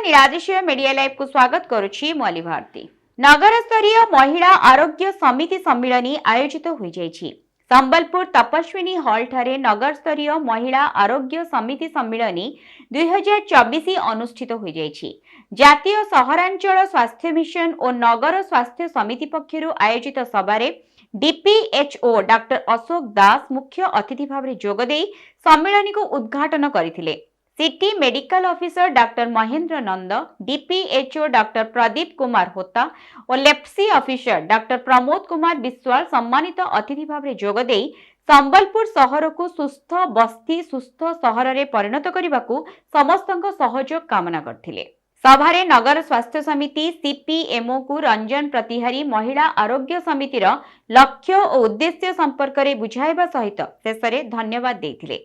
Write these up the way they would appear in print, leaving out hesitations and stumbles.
नीलादिशय media live को स्वागत करुछि मली भारती। नगर स्तरीय महिला आरोग्य समिति सम्मिलनी आयोजित होई जायछि। संबलपुर तपस्विनी हॉल ठारे नगर स्तरीय महिला आरोग्य समिति सम्मिलनी 2024 अनुष्ठित होई जायछि। जातीय सहरांचल स्वास्थ्य मिशन और नगर स्वास्थ्य समिति पक्षरु आयोजित सभारे डीपीएचओ डॉक्टर अशोक दास मुख्य अतिथि भाव जोगदे सम्मिलनी को उद्घाटन करथिले। City medical officer doctor Mahendra Nanda, DPHO doctor Pradeep Kumar Hota और leprosy officer doctor Pramod Kumar Biswal सम्मानित अतिथि भाव जोगदे संबलपुर सहर को सुस्थ बस्ती सुस्थ सहर रे परिणत करने को समस्त सहयोग कामना करथिले। सभारे नगर स्वास्थ्य समिति सीपीएमओ को रंजन प्रतिहारी महिला आरोग्य समितिर लक्ष्य और उद्देश्य संपर्क में बुझाइबा सहित शेषे धन्यवाद देथिले।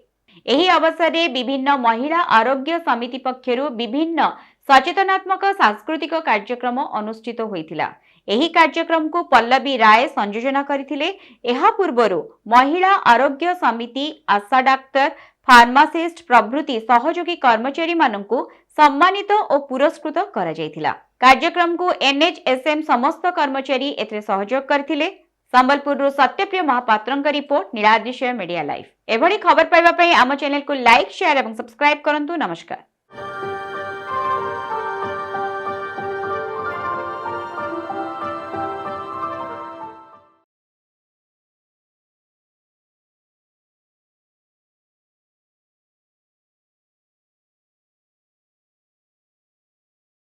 एही अवसर में विभिन्न महिला आरोग्य समिति पक्षरु विभिन्न सचेतनात्मक सांस्कृतिक कार्यक्रम अनुष्ठित होइथिला। एही कार्यक्रम को पल्लवी राय संयोजन करथिले। एहा पूर्वरु महिला आरोग्य समिति आशा डाक्टर फार्मासिस्ट प्रभृति सहयोगी कर्मचारी माननकु सम्मानित और पुरस्कृत करा जायथिला। कार्यक्रम को एनएचएसएम समस्त कर्मचारी एथे सहयोग करथिले। Sambalpur Satyapriya Mohapatra report Niladrushya media live. एभली खबर पाइबा पई आम चैनल को लाइक शेयर और सब्सक्राइब करंतु। नमस्कार।